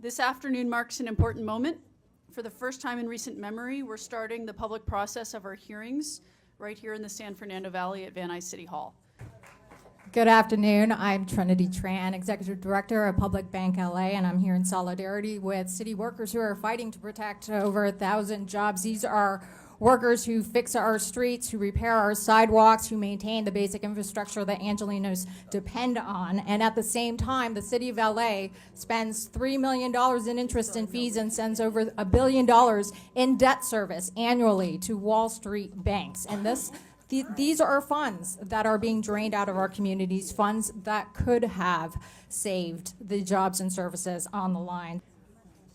This afternoon marks an important moment. For the first time in recent memory, we're starting the public process of our hearings right here in the San Fernando Valley at Van Nuys City Hall. Good afternoon. I'm Trinity Tran, Executive Director of Public Bank LA, and I'm here in solidarity with city workers who are fighting to protect over 1,000 jobs. These are workers who fix our streets, who repair our sidewalks, who maintain the basic infrastructure that Angelenos depend on. And at the same time, the city of LA spends $3 million in interest and fees and sends over $1 billion in debt service annually to Wall Street banks. And these are funds that are being drained out of our communities, funds that could have saved the jobs and services on the line.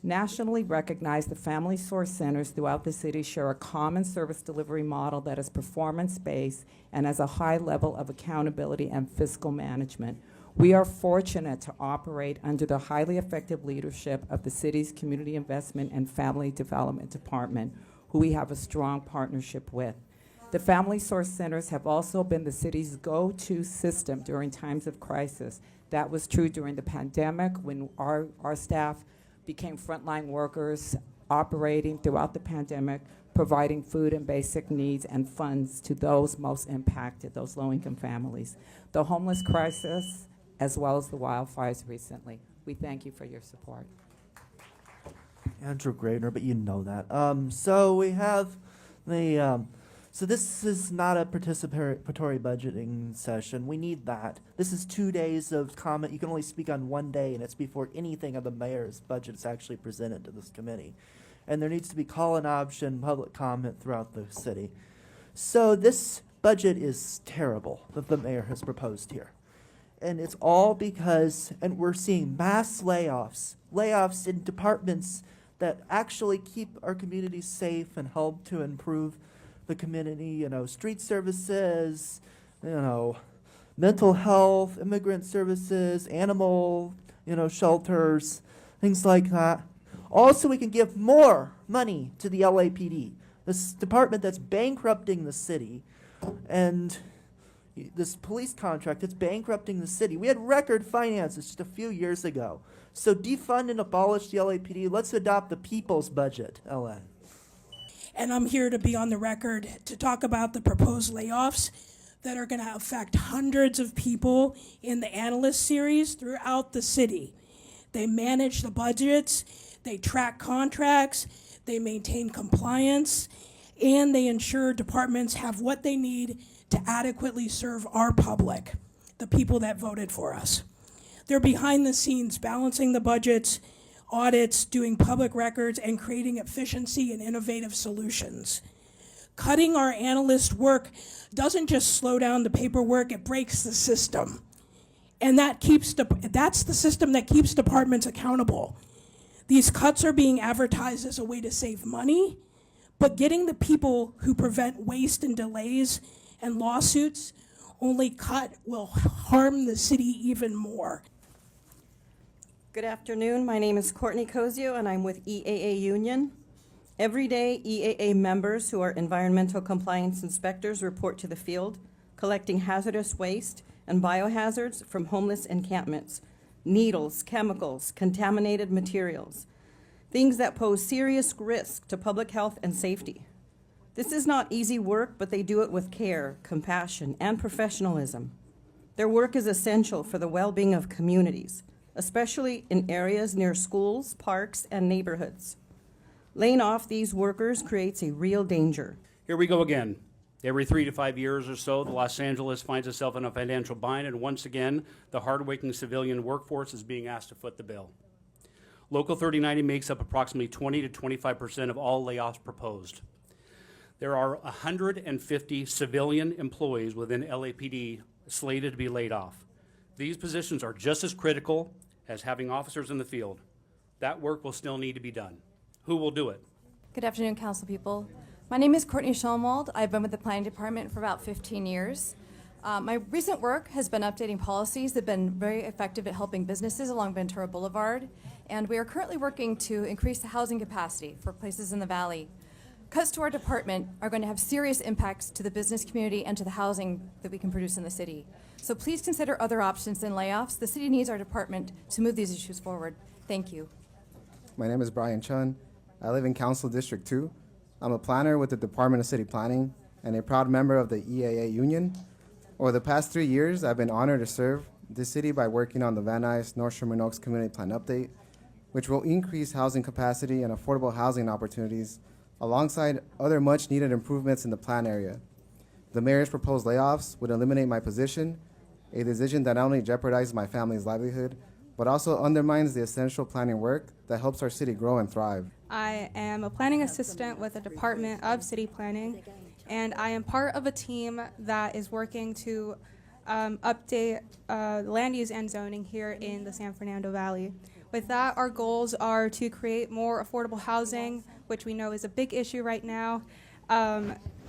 Nationally recognized, the Family Source Centers throughout the city share a common service delivery model that is performance-based and has a high level of accountability and fiscal management. We are fortunate to operate under the highly effective leadership of the city's Community Investment and Family Development Department, who we have a strong partnership with. The Family Source Centers have also been the city's go-to system during times of crisis. That was true during the pandemic when our staff became frontline workers operating throughout the pandemic, providing food and basic needs and funds to those most impacted, those low-income families. The homeless crisis, as well as the wildfires recently. We thank you for your support. Andrew Graydner, but you know that. So we have the, so this is not a participatory budgeting session. We need that. This is 2 days of comment. You can only speak on one day, and it's before anything of the mayor's budget is actually presented to this committee. And there needs to be call-in option, public comment throughout the city. So this budget is terrible that the mayor has proposed here. And it's all because, and we're seeing mass layoffs in departments that actually keep our communities safe and help to improve the community, street services, mental health, immigrant services, animal, shelters, things like that. Also, we can give more money to the LAPD, this department that's bankrupting the city, and this police contract that's bankrupting the city. We had record finances just a few years ago. So defund and abolish the LAPD. Let's adopt the people's budget, LA. And I'm here to be on the record to talk about the proposed layoffs that are going to affect hundreds of people in the analyst series throughout the city. They manage the budgets, they track contracts, they maintain compliance, and they ensure departments have what they need to adequately serve our public, the people that voted for us. They're behind the scenes balancing the budgets, audits, doing public records, and creating efficiency and innovative solutions. Cutting our analyst work doesn't just slow down the paperwork, it breaks the system. And that's the system that keeps departments accountable. These cuts are being advertised as a way to save money, but getting the people who prevent waste and delays and lawsuits only cut will harm the city even more. Good afternoon. My name is Courtney Cozio, and I'm with EAA Union. Every day, EAA members who are environmental compliance inspectors report to the field, collecting hazardous waste and biohazards from homeless encampments, needles, chemicals, contaminated materials, things that pose serious risk to public health and safety. This is not easy work, but they do it with care, compassion, and professionalism. Their work is essential for the well-being of communities, especially in areas near schools, parks, and neighborhoods. Laying off these workers creates a real danger. Here we go again. Every 3 to 5 years or so, the Los Angeles finds itself in a financial bind, and once again, the hardworking civilian workforce is being asked to foot the bill. Local 3090 makes up approximately 20 to 25% of all layoffs proposed. There are 150 civilian employees within LAPD slated to be laid off. These positions are just as critical as having officers in the field. That work will still need to be done. Who will do it? Good afternoon, council people. My name is Courtney Schoenwald. I've been with the planning department for about 15 years. My recent work has been updating policies that have been very effective at helping businesses along Ventura Boulevard, and we are currently working to increase the housing capacity for places in the valley. Cuts to our department are going to have serious impacts to the business community and to the housing that we can produce in the city. So please consider other options than layoffs. The city needs our department to move these issues forward. Thank you. My name is Brian Chun. I live in Council District 2. I'm a planner with the Department of City Planning and a proud member of the EAA Union. Over the past 3 years, I've been honored to serve this city by working on the Van Nuys North Sherman Oaks Community Plan Update, which will increase housing capacity and affordable housing opportunities alongside other much-needed improvements in the plan area. The mayor's proposed layoffs would eliminate my position, a decision that not only jeopardizes my family's livelihood, but also undermines the essential planning work that helps our city grow and thrive. I am a planning assistant with the Department of City Planning, and I am part of a team that is working to update land use and zoning here in the San Fernando Valley. With that, our goals are to create more affordable housing, which we know is a big issue right now.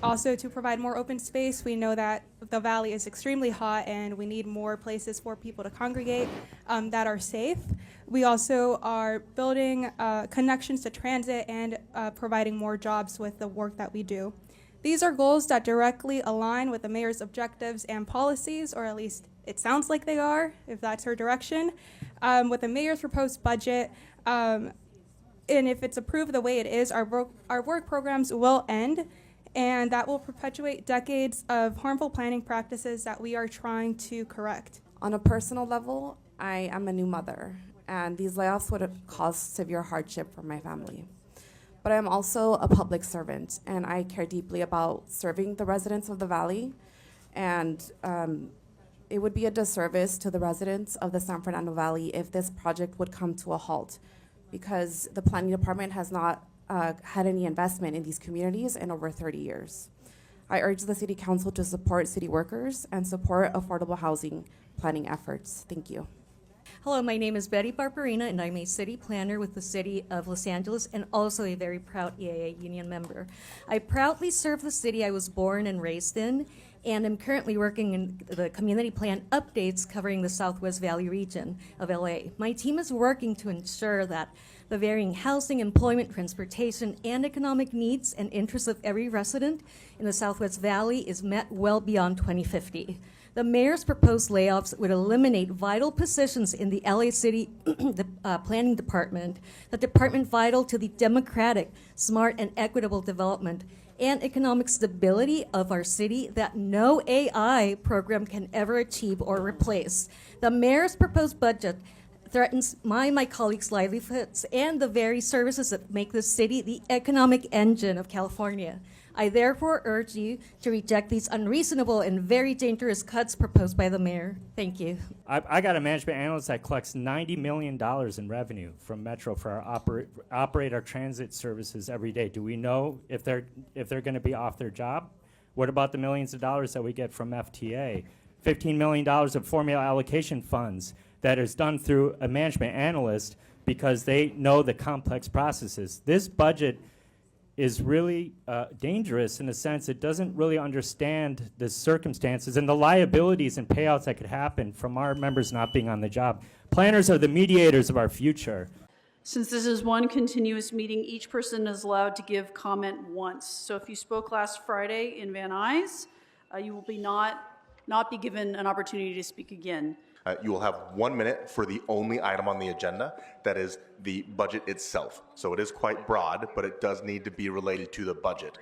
Also to provide more open space. We know that the valley is extremely hot and we need more places for people to congregate that are safe. We also are building connections to transit and providing more jobs with the work that we do. These are goals that directly align with the mayor's objectives and policies, or at least it sounds like they are, if that's her direction. With the mayor's proposed budget, and if it's approved the way it is, our work programs will end, and that will perpetuate decades of harmful planning practices that we are trying to correct. On a personal level, I am a new mother, and these layoffs would cause severe hardship for my family. But I'm also a public servant, and I care deeply about serving the residents of the Valley, and it would be a disservice to the residents of the San Fernando Valley if this project would come to a halt, because the planning department has not had any investment in these communities in over 30 years. I urge the City Council to support city workers and support affordable housing planning efforts. Thank you. Hello, my name is Betty Barbarina, and I'm a city planner with the City of Los Angeles and also a very proud EAA union member. I proudly serve the city I was born and raised in, and I'm currently working in the community plan updates covering the Southwest Valley region of LA. My team is working to ensure that the varying housing, employment, transportation, and economic needs and interests of every resident in the Southwest Valley is met well beyond 2050. The mayor's proposed layoffs would eliminate vital positions in the LA City Planning Department, the department vital to the democratic, smart, and equitable development and economic stability of our city that no AI program can ever achieve or replace. The mayor's proposed budget threatens my colleagues' livelihoods and the very services that make this city the economic engine of California. I therefore urge you to reject these unreasonable and very dangerous cuts proposed by the mayor. Thank you. I got a management analyst that collects $90 million in revenue from Metro for our operate our transit services every day. Do we know if they're going to be off their job? What about the millions of dollars that we get from FTA? $15 million of formula allocation funds that is done through a management analyst because they know the complex processes. This budget is really dangerous in the sense it doesn't really understand the circumstances and the liabilities and payouts that could happen from our members not being on the job. Planners are the mediators of our future. Since this is one continuous meeting, each person is allowed to give comment once. So if you spoke last Friday in Van Nuys, you will be not be given an opportunity to speak again. You will have 1 minute for the only item on the agenda, that is the budget itself. So it is quite broad, but it does need to be related to the budget.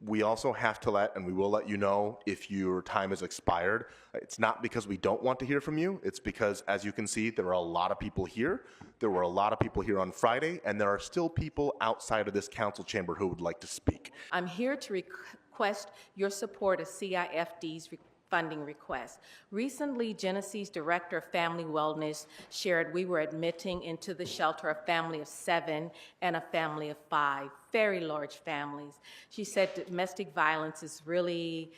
We also have to and we will let you know if your time is expired. It's not because we don't want to hear from you. It's because, as you can see, there are a lot of people here. There were a lot of people here on Friday, and there are still people outside of this council chamber who would like to speak. I'm here to request your support of CIFD's funding request. Recently, Genesee's Director of Family Wellness shared we were admitting into the shelter a family of 7 and a family of 5, very large families. She said domestic violence is really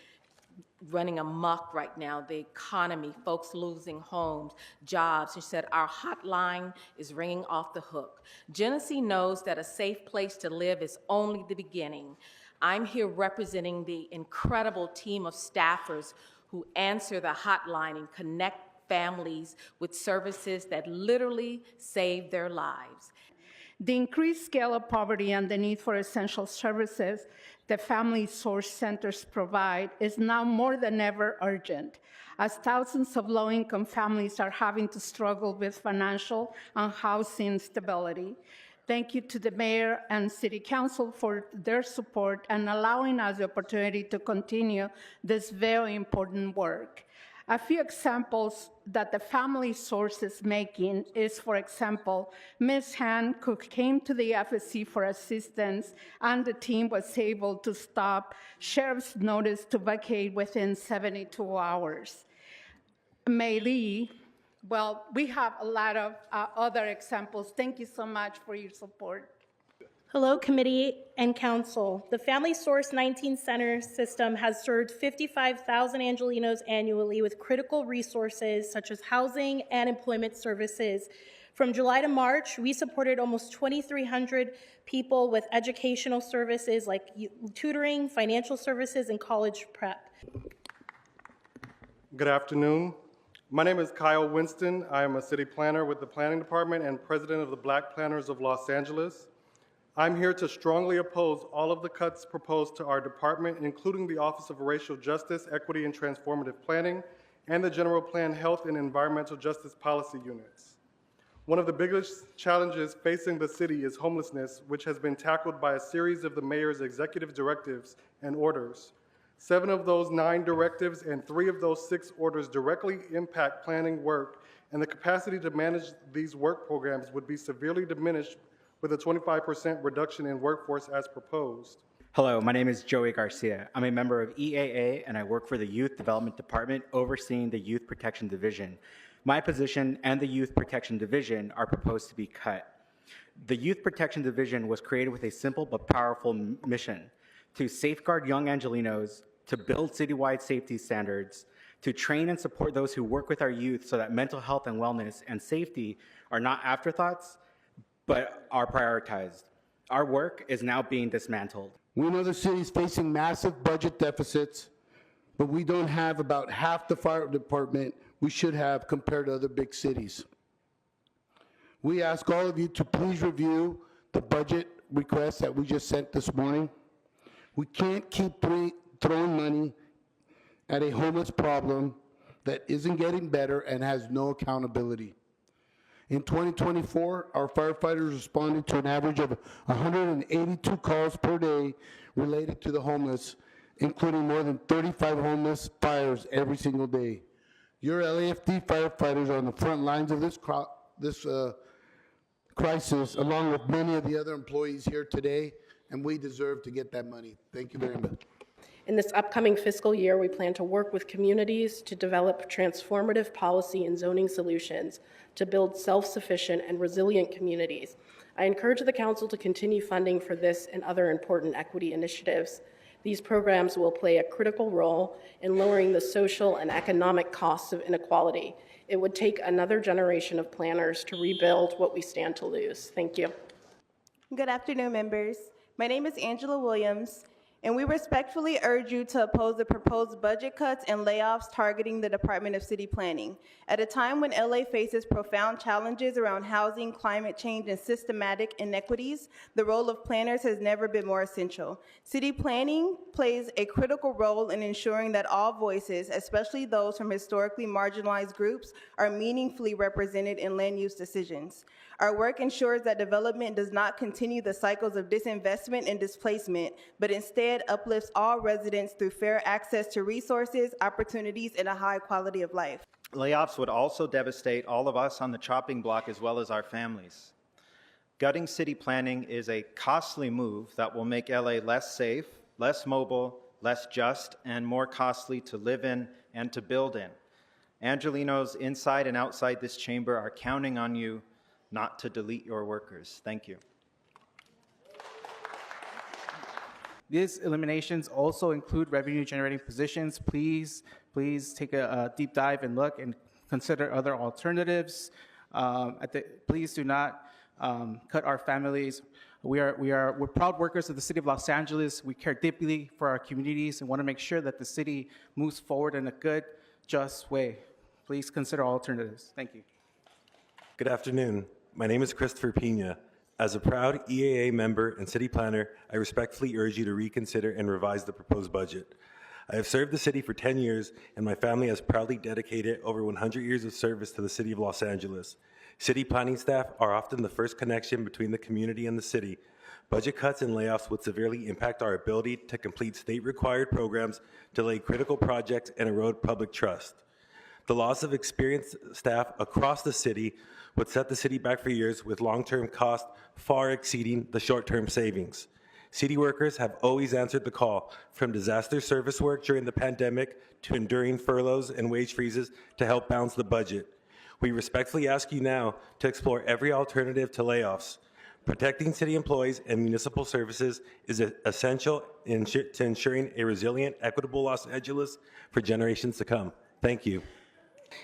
running amok right now, the economy, folks losing homes, jobs. She said our hotline is ringing off the hook. Genesee knows that a safe place to live is only the beginning. I'm here representing the incredible team of staffers who answer the hotline and connect families with services that literally save their lives. The increased scale of poverty and the need for essential services that family source centers provide is now more than ever urgent. as thousands of low-income families are having to struggle with financial and housing stability. Thank you to the mayor and city council for their support and allowing us the opportunity to continue this very important work. A few examples that the family source is making is, for example, Ms. Han, who came to the FSC for assistance, and the team was able to stop sheriff's notice to vacate within 72 hours. Mei Lee, well, we have a lot of other examples. Thank you so much for your support. Hello, committee and council. The Family Source 19 Center system has served 55,000 Angelenos annually with critical resources such as housing and employment services. From July to March, we supported almost 2,300 people with educational services like tutoring, financial services, and college prep. Good afternoon. My name is Kyle Winston. I am a city planner with the Planning Department and president of the Black Planners of Los Angeles. I'm here to strongly oppose all of the cuts proposed to our department, including the Office of Racial Justice, Equity, and Transformative Planning, and the General Plan Health and Environmental Justice Policy Units. One of the biggest challenges facing the city is homelessness, which has been tackled by a series of the mayor's executive directives and orders. 7 of those 9 directives and 3 of those 6 orders directly impact planning work, and the capacity to manage these work programs would be severely diminished with a 25% reduction in workforce as proposed. Hello, my name is Joey Garcia. I'm a member of EAA and I work for the Youth Development Department overseeing the Youth Protection Division. My position and the Youth Protection Division are proposed to be cut. The Youth Protection Division was created with a simple but powerful mission: to safeguard young Angelenos, to build citywide safety standards, to train and support those who work with our youth so that mental health and wellness and safety are not afterthoughts, but are prioritized. Our work is now being dismantled. We know the city is facing massive budget deficits, but we don't have about half the fire department we should have compared to other big cities. We ask all of you to please review the budget request that we just sent this morning. We can't keep throwing money at a homeless problem that isn't getting better and has no accountability. In 2024, our firefighters responded to an average of 182 calls per day related to the homeless, including more than 35 homeless fires every single day. Your LAFD firefighters are on the front lines of this crisis, along with many of the other employees here today, and we deserve to get that money. Thank you very much. In this upcoming fiscal year, we plan to work with communities to develop transformative policy and zoning solutions to build self-sufficient and resilient communities. I encourage the council to continue funding for this and other important equity initiatives. These programs will play a critical role in lowering the social and economic costs of inequality. It would take another generation of planners to rebuild what we stand to lose. Thank you. Good afternoon, members. My name is Angela Williams, and we respectfully urge you to oppose the proposed budget cuts and layoffs targeting the Department of City Planning. At a time when LA faces profound challenges around housing, climate change, and systematic inequities, the role of planners has never been more essential. City planning plays a critical role in ensuring that all voices, especially those from historically marginalized groups, are meaningfully represented in land use decisions. Our work ensures that development does not continue the cycles of disinvestment and displacement, but instead uplifts all residents through fair access to resources, opportunities, and a high quality of life. Layoffs would also devastate all of us on the chopping block as well as our families. Gutting city planning is a costly move that will make LA less safe, less mobile, less just, and more costly to live in and to build in. Angelenos inside and outside this chamber are counting on you not to delete your workers. Thank you. These eliminations also include revenue-generating positions. Please take a deep dive and look and consider other alternatives. Please do not cut our families. We're proud workers of the City of Los Angeles. We care deeply for our communities and want to make sure that the city moves forward in a good, just way. Please consider alternatives. Thank you. Good afternoon. My name is Christopher Pina. As a proud EAA member and city planner, I respectfully urge you to reconsider and revise the proposed budget. I have served the city for 10 years, and my family has proudly dedicated over 100 years of service to the city of Los Angeles. City planning staff are often the first connection between the community and the city. Budget cuts and layoffs would severely impact our ability to complete state-required programs, delay critical projects, and erode public trust. The loss of experienced staff across the city would set the city back for years, with long-term costs far exceeding the short-term savings. City workers have always answered the call, from disaster service work during the pandemic to enduring furloughs and wage freezes to help balance the budget. We respectfully ask you now to explore every alternative to layoffs. Protecting city employees and municipal services is essential to ensuring a resilient, equitable Los Angeles for generations to come. Thank you.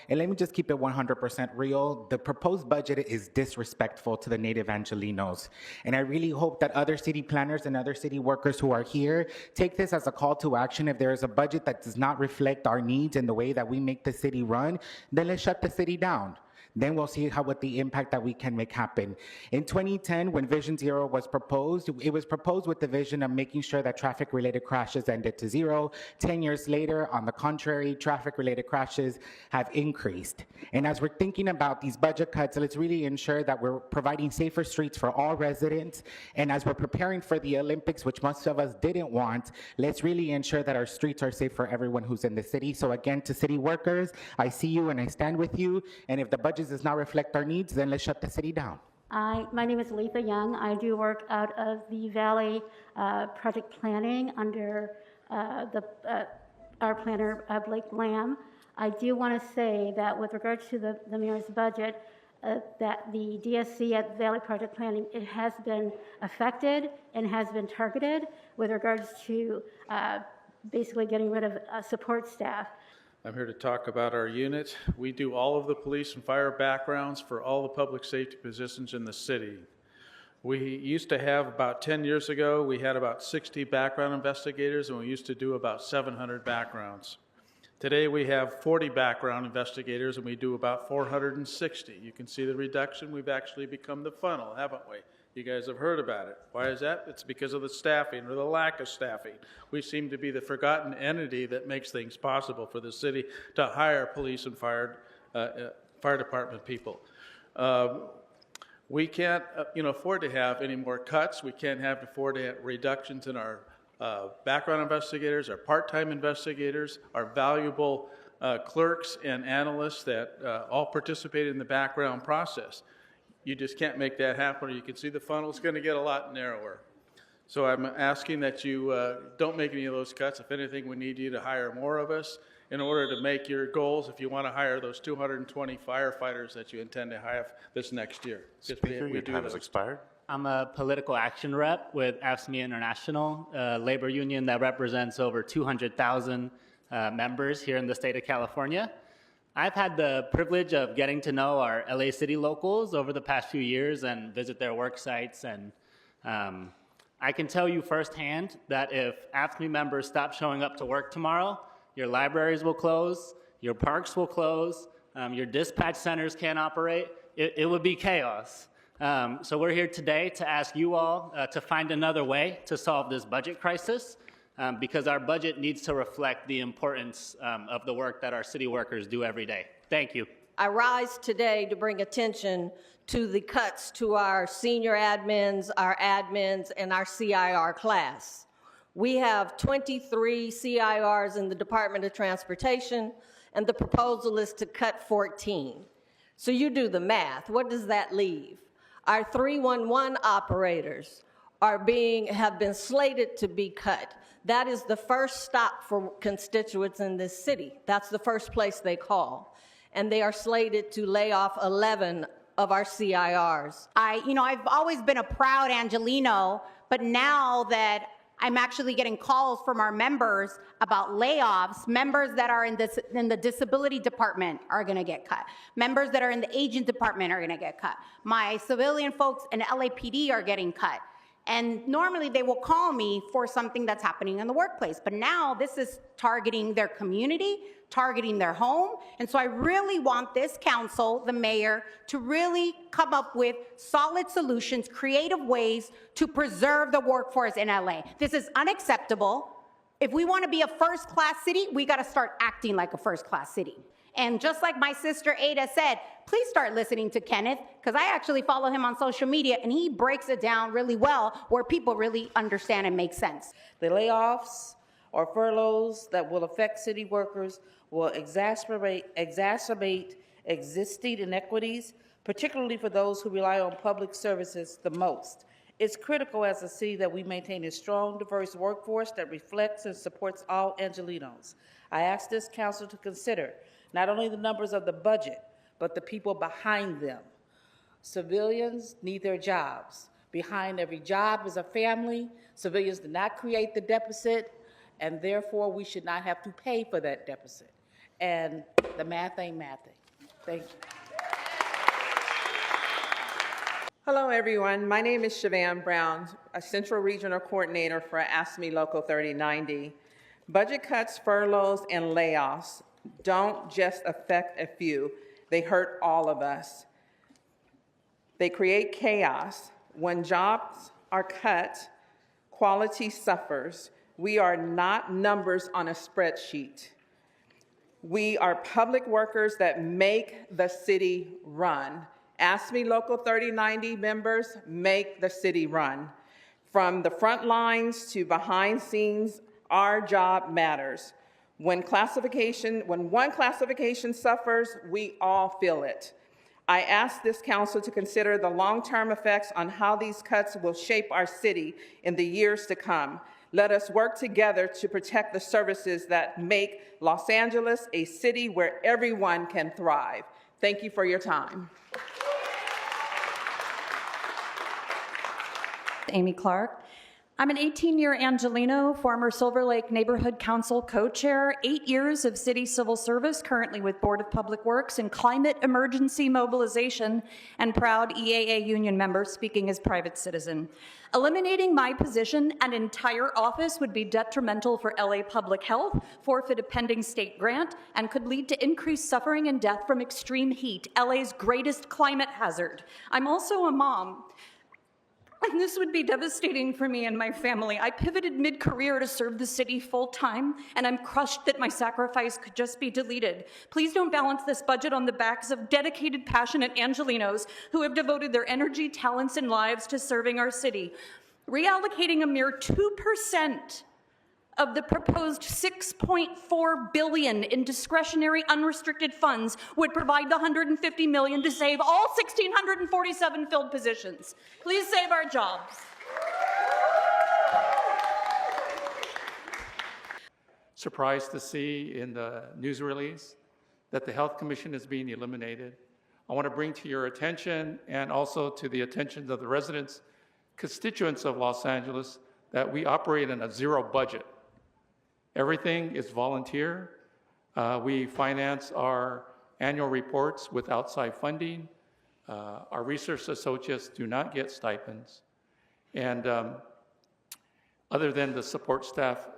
And let me just keep it 100% real. The proposed budget is disrespectful to the native Angelenos. And I really hope that other city planners and other city workers who are here take this as a call to action. If there is a budget that does not reflect our needs and the way that we make the city run, then let's shut the city down. Then we'll see what the impact that we can make happen. In 2010, when Vision Zero was proposed, it was proposed with the vision of making sure that traffic-related crashes ended to zero. 10 years later, on the contrary, traffic-related crashes have increased. And as we're thinking about these budget cuts, let's really ensure that we're providing safer streets for all residents. And as we're preparing for the Olympics, which most of us didn't want, let's really ensure that our streets are safe for everyone who's in the city. So again, to city workers, I see you and I stand with you. And if the budget does not reflect our needs, then let's shut the city down. My name is Letha Young. I do work out of the Valley Project Planning under our planner, Blake Lamb. I do want to say that with regards to the mayor's budget, that the DSC at Valley Project Planning, it has been affected and has been targeted with regards to basically getting rid of support staff. I'm here to talk about our unit. We do all of the police and fire backgrounds for all the public safety positions in the city. We used to have, about 10 years ago, we had about 60 background investigators, and we used to do about 700 backgrounds. Today we have 40 background investigators, and we do about 460. You can see the reduction. We've actually become the funnel, haven't we? You guys have heard about it. Why is that? It's because of the staffing or the lack of staffing. We seem to be the forgotten entity that makes things possible for the city to hire police and fire department people. We can't afford to have any more cuts. We can't afford to have reductions in our background investigators, our part-time investigators, our valuable clerks and analysts that all participate in the background process. You just can't make that happen, or you can see the funnel's going to get a lot narrower. So I'm asking that you don't make any of those cuts. If anything, we need you to hire more of us in order to make your goals if you want to hire those 220 firefighters that you intend to have this next year. Speaker, your time has expired. I'm a political action rep with AFSCME International, a labor union that represents over 200,000 members here in the state of California. I've had the privilege of getting to know our LA City locals over the past few years and visit their work sites, and I can tell you firsthand that if AFSCME members stop showing up to work tomorrow, your libraries will close, your parks will close, your dispatch centers can't operate. It would be chaos. So we're here today to ask you all to find another way to solve this budget crisis. Because our budget needs to reflect the importance of the work that our city workers do every day. Thank you. I rise today to bring attention to the cuts to our senior admins, and our CIR class. We have 23 CIRs in the Department of Transportation, and the proposal is to cut 14. So you do the math. What does that leave? Our 311 operators have been slated to be cut. That is the first stop for constituents in this city. That's the first place they call. And they are slated to lay off 11 of our CIRs. I've always been a proud Angeleno, but now that I'm actually getting calls from our members about layoffs, members that are in the disability department are gonna get cut. Members that are in the agent department are gonna get cut. My civilian folks in LAPD are getting cut. And normally they will call me for something that's happening in the workplace. But now this is targeting their community, targeting their home. And so I really want this council, the mayor, to really come up with solid solutions, creative ways to preserve the workforce in LA. This is unacceptable. If we want to be a first-class city, we got to start acting like a first-class city. And just like my sister Ada said, please start listening to Kenneth, because I actually follow him on social media, and he breaks it down really well where people really understand and make sense. The layoffs or furloughs that will affect city workers will exacerbate existing inequities, particularly for those who rely on public services the most. It's critical as a city that we maintain a strong, diverse workforce that reflects and supports all Angelenos. I ask this council to consider not only the numbers of the budget, but the people behind them. Civilians need their jobs. Behind every job is a family. Civilians did not create the deficit, and therefore we should not have to pay for that deficit. And the math ain't mathing. Thank you. Hello, everyone. My name is Siobhan Brown, a Central Regional Coordinator for AFSCME Local 3090. Budget cuts, furloughs, and layoffs don't just affect a few. They hurt all of us. They create chaos. When jobs are cut, quality suffers. We are not numbers on a spreadsheet. We are public workers that make the city run. AFSCME Local 3090 members make the city run. From the front lines to behind scenes, our job matters. When one classification suffers, we all feel it. I ask this council to consider the long-term effects on how these cuts will shape our city in the years to come. Let us work together to protect the services that make Los Angeles a city where everyone can thrive. Thank you for your time. Amy Clark. I'm an 18-year Angelino, former Silver Lake Neighborhood Council co-chair, 8 years of city civil service, currently with Board of Public Works and Climate Emergency Mobilization, and proud EAA union member speaking as private citizen. Eliminating my position and entire office would be detrimental for LA public health, forfeit a pending state grant, and could lead to increased suffering and death from extreme heat, LA's greatest climate hazard. I'm also a mom. And this would be devastating for me and my family. I pivoted mid-career to serve the city full-time, and I'm crushed that my sacrifice could just be deleted. Please don't balance this budget on the backs of dedicated, passionate Angelenos who have devoted their energy, talents, and lives to serving our city. Reallocating a mere 2% of the proposed $6.4 billion in discretionary unrestricted funds would provide the $150 million to save all 1,647 filled positions. Please save our jobs. Surprised to see in the news release that the Health Commission is being eliminated. I want to bring to your attention and also to the attention of the residents, constituents of Los Angeles, that we operate in a zero budget. Everything is volunteer. We finance our annual reports with outside funding. Our research associates do not get stipends. And other than the support staff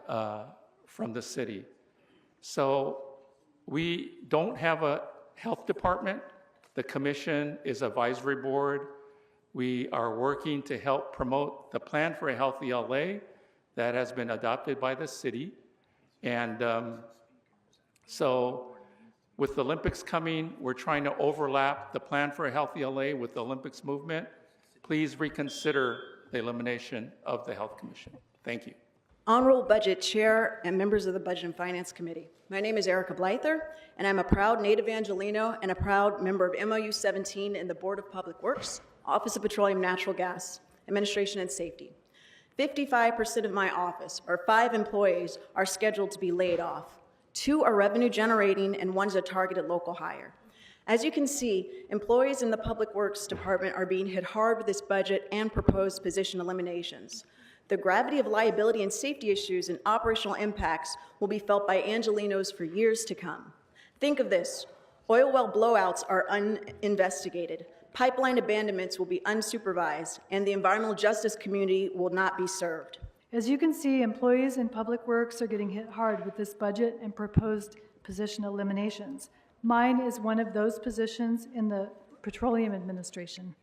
from the city. So we don't have a health department. The commission is advisory board. We are working to help promote the Plan for a Healthy LA that has been adopted by the city. And so with the Olympics coming, we're trying to overlap the Plan for a Healthy LA with the Olympics movement. Please reconsider the elimination of the Health Commission. Thank you. Honorable Budget Chair and members of the Budget and Finance Committee. My name is Erica Blyther, and I'm a proud Native Angelino and a proud member of MOU 17 in the Board of Public Works, Office of Petroleum Natural Gas, Administration and Safety. 55% of my office, or 5 employees, are scheduled to be laid off. 2 are revenue generating and 1 is a targeted local hire. As you can see, employees in the Public Works Department are being hit hard with this budget and proposed position eliminations. The gravity of liability and safety issues and operational impacts will be felt by Angelenos for years to come. Think of this: oil well blowouts are uninvestigated. Pipeline abandonments will be unsupervised, and the environmental justice community will not be served. As you can see, employees in Public Works are getting hit hard with this budget and proposed position eliminations. Mine is one of those positions in the Petroleum Administration.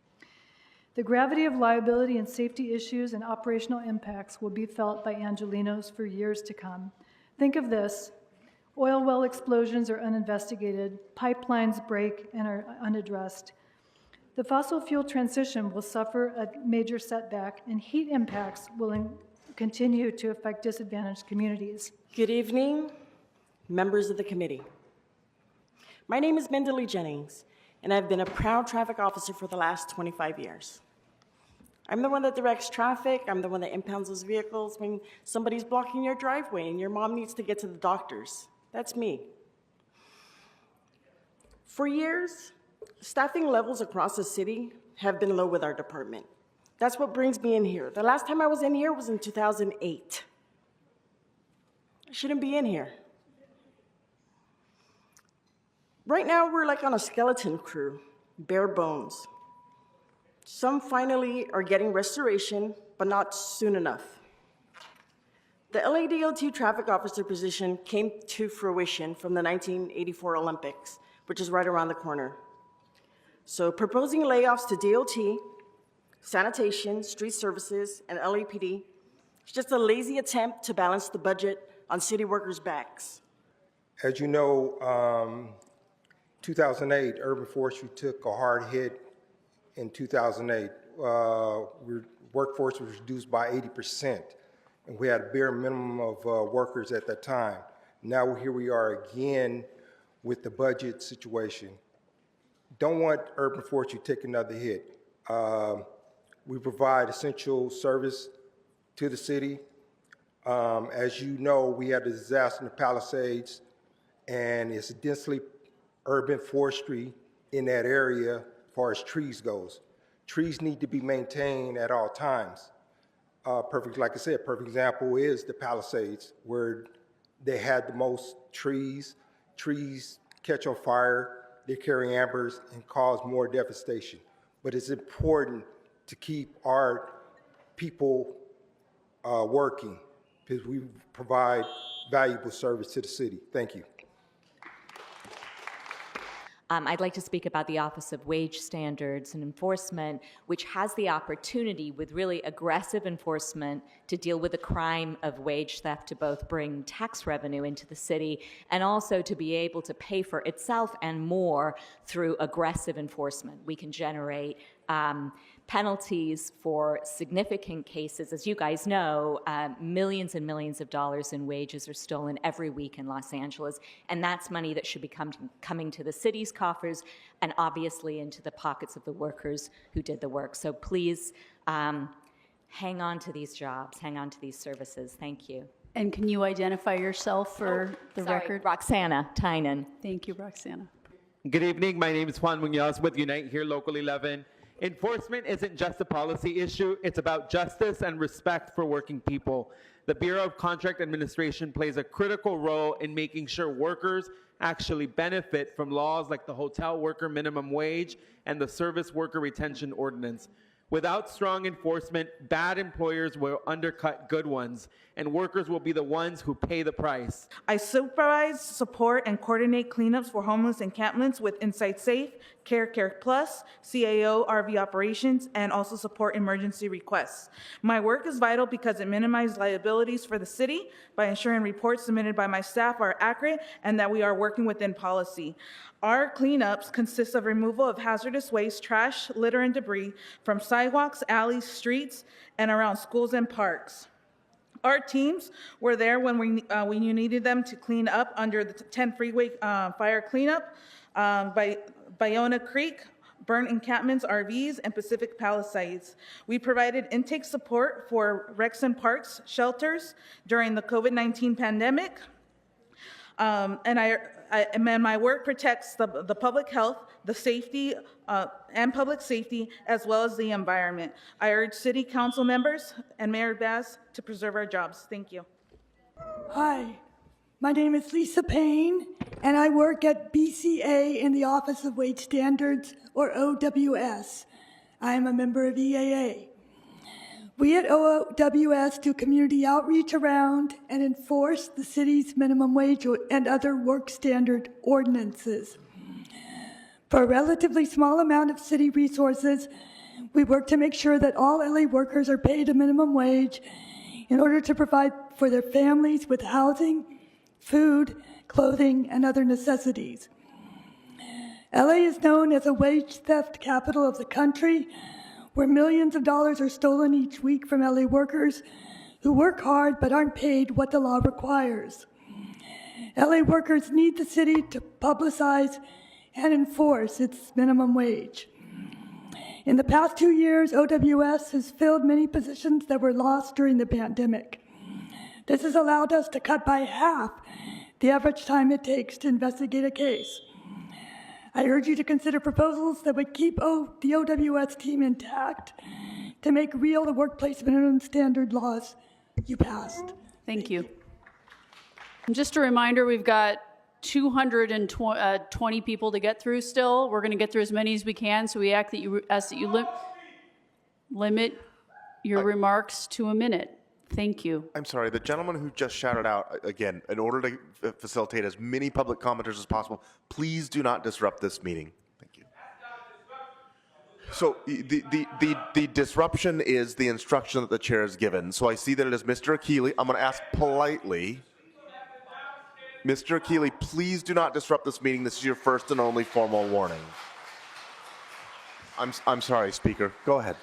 The gravity of liability and safety issues and operational impacts will be felt by Angelenos for years to come. Think of this: oil well explosions are uninvestigated, pipelines break and are unaddressed. The fossil fuel transition will suffer a major setback, and heat impacts will continue to affect disadvantaged communities. Good evening, members of the committee. My name is Mendalee Jennings, and I've been a proud traffic officer for the last 25 years. I'm the one that directs traffic. I'm the one that impounds those vehicles when somebody's blocking your driveway and your mom needs to get to the doctors. That's me. For years, staffing levels across the city have been low with our department. That's what brings me in here. The last time I was in here was in 2008. I shouldn't be in here. Right now, we're like on a skeleton crew, bare bones. Some finally are getting restoration, but not soon enough. The LADOT traffic officer position came to fruition from the 1984 Olympics, which is right around the corner. So proposing layoffs to DOT, sanitation, street services, and LAPD is just a lazy attempt to balance the budget on city workers' backs. As you know, 2008, urban forestry took a hard hit in 2008. Workforce was reduced by 80%, and we had a bare minimum of workers at that time. Now here we are again with the budget situation. Don't want urban forestry to take another hit. We provide essential service to the city. As you know, we had a disaster in the Palisades, and it's a densely urban forestry in that area as far as trees goes. Trees need to be maintained at all times. Like I said, perfect example is the Palisades, where they had the most trees. Trees catch on fire, they carry ambers and cause more devastation. But it's important to keep our people working because we provide valuable service to the city. Thank you. I'd like to speak about the Office of Wage Standards and Enforcement, which has the opportunity with really aggressive enforcement to deal with the crime of wage theft, to both bring tax revenue into the city and also to be able to pay for itself and more through aggressive enforcement. We can generate penalties for significant cases. As you guys know, millions and millions of dollars in wages are stolen every week in Los Angeles, and that's money that should be coming to the city's coffers and obviously into the pockets of the workers who did the work. So please hang on to these jobs, hang on to these services. Thank you. And can you identify yourself for the record? Roxana Tynan. Thank you, Roxana. Good evening. My name is Juan Munoz with Unite Here Local 11. Enforcement isn't just a policy issue, it's about justice and respect for working people. The Bureau of Contract Administration plays a critical role in making sure workers actually benefit from laws like the Hotel Worker Minimum Wage and the Service Worker Retention Ordinance. Without strong enforcement, bad employers will undercut good ones, and workers will be the ones who pay the price. I supervise, support, and coordinate cleanups for homeless encampments with Insight Safe, Care Plus, CAO RV operations, and also support emergency requests. My work is vital because it minimizes liabilities for the city by ensuring reports submitted by my staff are accurate and that we are working within policy. Our cleanups consist of removal of hazardous waste, trash, litter, and debris from sidewalks, alleys, streets, and around schools and parks. Our teams were there when you needed them to clean up under the 10 freeway fire cleanup by Bayona Creek, burnt encampments, RVs, and Pacific Palisades. We provided intake support for Rex and Parks shelters during the COVID-19 pandemic. And my work protects the public health, the safety, and public safety, as well as the environment. I urge City Council members and Mayor Baz to preserve our jobs. Thank you. Hi, my name is Lisa Payne, and I work at BCA in the Office of Wage Standards, or OWS. I am a member of EAA. We at OWS do community outreach around and enforce the city's minimum wage and other work standard ordinances. For a relatively small amount of city resources, We work to make sure that all LA workers are paid a minimum wage in order to provide for their families with housing, food, clothing, and other necessities. LA is known as a wage theft capital of the country, where millions of dollars are stolen each week from LA workers who work hard but aren't paid what the law requires. LA workers need the city to publicize and enforce its minimum wage. In the past 2 years, OWS has filled many positions that were lost during the pandemic. This has allowed us to cut by half the average time it takes to investigate a case. I urge you to consider proposals that would keep the OWS team intact to make real the workplace minimum standard laws you passed. Thank you. And just a reminder, we've got 220 people to get through still. We're going to get through as many as we can, so we ask that you limit your remarks to a minute. Thank you. I'm sorry, the gentleman who just shouted out, again, in order to facilitate as many public commenters as possible, please do not disrupt this meeting. Thank you. So the disruption is the instruction that the chair has given. So I see that it is Mr. Akili. I'm going to ask politely. Mr. Akili, please do not disrupt this meeting. This is your first and only formal warning. I'm sorry, Speaker. Go ahead.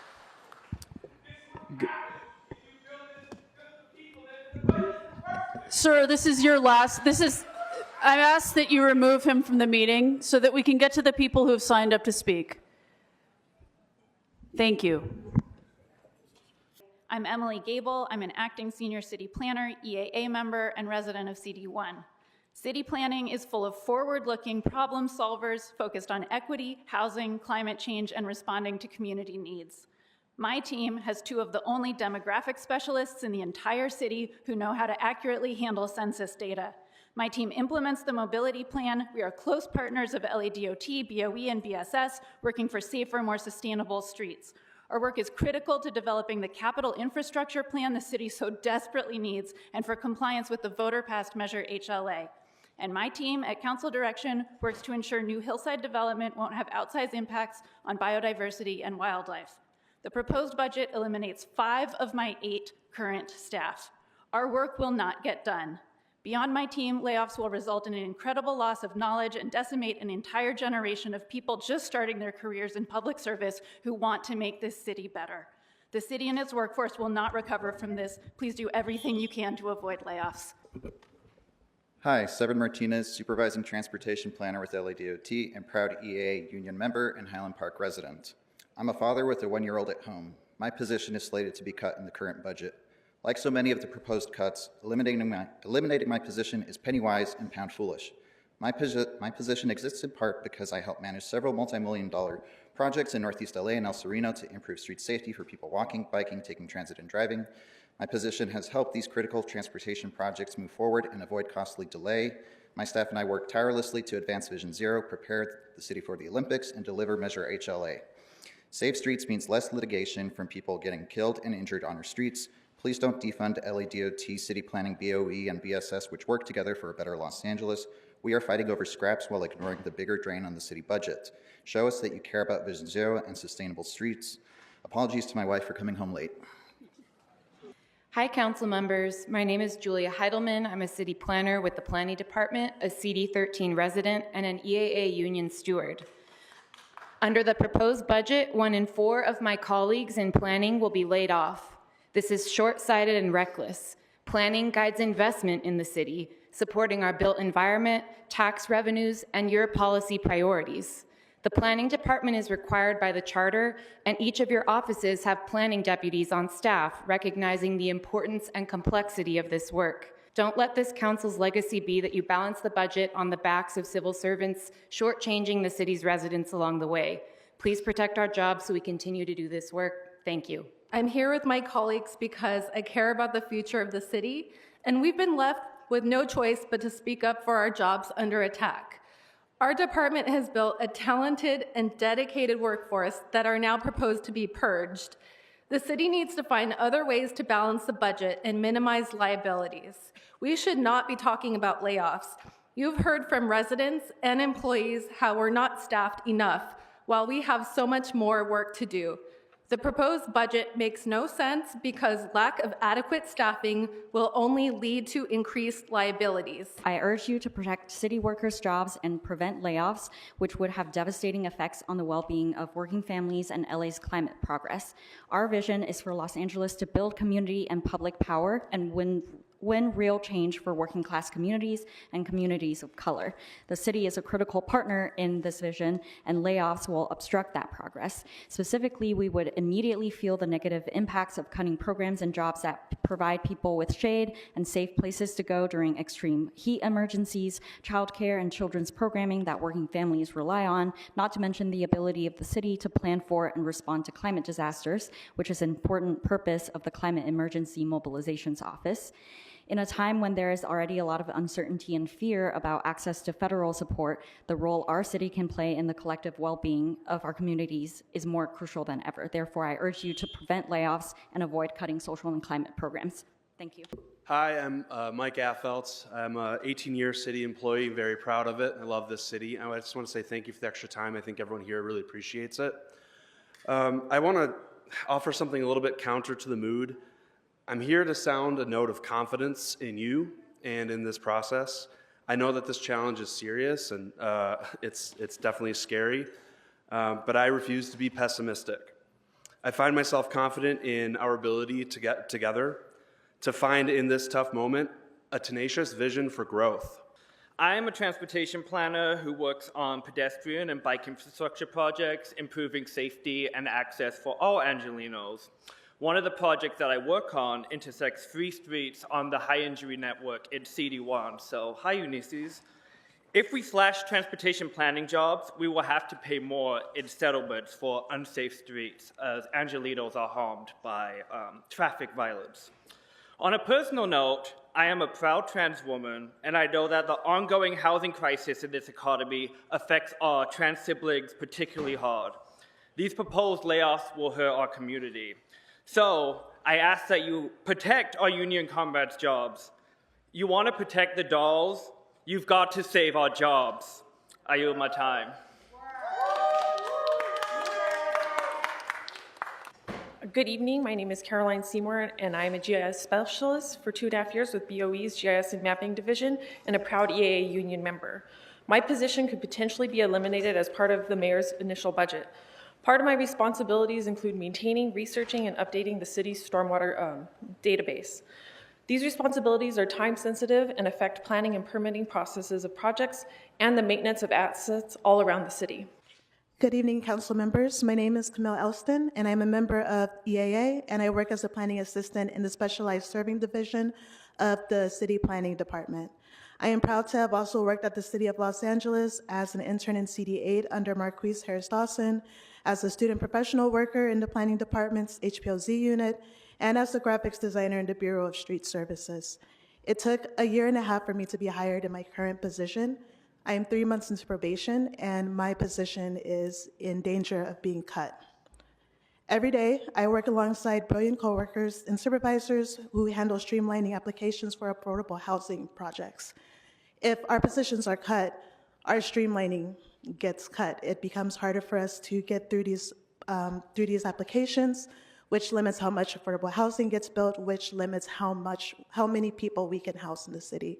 Sir, this is your last, I ask that you remove him from the meeting so that we can get to the people who have signed up to speak. Thank you. I'm Emily Gable. I'm an acting senior city planner, EAA member, and resident of CD1. City planning is full of forward-looking problem solvers focused on equity, housing, climate change, and responding to community needs. My team has 2 of the only demographic specialists in the entire city who know how to accurately handle census data. My team implements the mobility plan. We are close partners of LADOT, BOE, and BSS, working for safer, more sustainable streets. Our work is critical to developing the capital infrastructure plan the city so desperately needs and for compliance with the voter-passed measure HLA. And my team at Council Direction works to ensure new hillside development won't have outsized impacts on biodiversity and wildlife. The proposed budget eliminates 5 of my 8 current staff. Our work will not get done. Beyond my team, layoffs will result in an incredible loss of knowledge and decimate an entire generation of people just starting their careers in public service who want to make this city better. The city and its workforce will not recover from this. Please do everything you can to avoid layoffs. Hi, Severin Martinez, Supervising Transportation Planner with LADOT and proud EAA union member and Highland Park resident. I'm a father with a 1-year-old at home. My position is slated to be cut in the current budget. Like so many of the proposed cuts, eliminating my position is penny-wise and pound-foolish. My position exists in part because I help manage several multi-million-dollar projects in Northeast LA and El Sereno to improve street safety for people walking, biking, taking transit, and driving. My position has helped these critical transportation projects move forward and avoid costly delay. My staff and I work tirelessly to advance Vision Zero, prepare the city for the Olympics, and deliver Measure HLA. Safe streets means less litigation from people getting killed and injured on our streets. Please don't defund LADOT, City Planning, BOE, and BSS, which work together for a better Los Angeles. We are fighting over scraps while ignoring the bigger drain on the city budget. Show us that you care about Vision Zero and sustainable streets. Apologies to my wife for coming home late. Hi, council members. My name is Julia Heidelman. I'm a city planner with the Planning Department, a CD13 resident, and an EAA union steward. Under the proposed budget, 1 in 4 of my colleagues in planning will be laid off. This is short-sighted and reckless. Planning guides investment in the city, supporting our built environment, tax revenues, and your policy priorities. The Planning Department is required by the Charter, and each of your offices have planning deputies on staff, recognizing the importance and complexity of this work. Don't let this council's legacy be that you balance the budget on the backs of civil servants, shortchanging the city's residents along the way. Please protect our jobs so we continue to do this work. Thank you. I'm here with my colleagues because I care about the future of the city, and we've been left with no choice but to speak up for our jobs under attack. Our department has built a talented and dedicated workforce that are now proposed to be purged. The city needs to find other ways to balance the budget and minimize liabilities. We should not be talking about layoffs. You've heard from residents and employees how we're not staffed enough while we have so much more work to do. The proposed budget makes no sense because lack of adequate staffing will only lead to increased liabilities. I urge you to protect city workers' jobs and prevent layoffs, which would have devastating effects on the well-being of working families and LA's climate progress. Our vision is for Los Angeles to build community and public power and win real change for working class communities and communities of color. The city is a critical partner in this vision, and layoffs will obstruct that progress. Specifically, we would immediately feel the negative impacts of cutting programs and jobs that provide people with shade and safe places to go during extreme heat emergencies, childcare and children's programming that working families rely on, not to mention the ability of the city to plan for and respond to climate disasters, which is an important purpose of the Climate Emergency Mobilizations Office. In a time when there is already a lot of uncertainty and fear about access to federal support, the role our city can play in the collective well-being of our communities is more crucial than ever. Therefore, I urge you to prevent layoffs and avoid cutting social and climate programs. Thank you. Hi, I'm Mike Affeltz. I'm an 18-year city employee, very proud of it. I love this city. I just want to say thank you for the extra time. I think everyone here really appreciates it. I want to offer something a little bit counter to the mood. I'm here to sound a note of confidence in you and in this process. I know that this challenge is serious and it's definitely scary, but I refuse to be pessimistic. I find myself confident in our ability to get together, to find in this tough moment a tenacious vision for growth. I am a transportation planner who works on pedestrian and bike infrastructure projects, improving safety and access for all Angelenos. One of the projects that I work on intersects 3 streets on the high injury network in CD1. So, hi Ulysses. If we slash transportation planning jobs, we will have to pay more in settlements for unsafe streets, as Angelenos are harmed by traffic violence. On a personal note, I am a proud trans woman, and I know that the ongoing housing crisis in this economy affects our trans siblings particularly hard. These proposed layoffs will hurt our community. So, I ask that you protect our union comrades' jobs. You want to protect the dolls? You've got to save our jobs. I yield my time. Good evening, my name is Caroline Seymour, and I'm a GIS specialist for 2.5 years with BOE's GIS and Mapping Division and a proud EAA union member. My position could potentially be eliminated as part of the mayor's initial budget. Part of my responsibilities include maintaining, researching, and updating the city's stormwater database. These responsibilities are time-sensitive and affect planning and permitting processes of projects and the maintenance of assets all around the city. Good evening, council members. My name is Camille Elston, and I'm a member of EAA, and I work as a planning assistant in the Specialized Serving Division of the City Planning Department. I am proud to have also worked at the City of Los Angeles as an intern in CD8 under Marquise Harris-Dawson, as a student professional worker in the Planning Department's HPLZ unit, and as a graphics designer in the Bureau of Street Services. It took 1.5 years for me to be hired in my current position. I am 3 months into probation, and my position is in danger of being cut. Every day, I work alongside brilliant coworkers and supervisors who handle streamlining applications for affordable housing projects. If our positions are cut, our streamlining gets cut. It becomes harder for us to get through these applications, which limits how much affordable housing gets built, which limits how many people we can house in the city.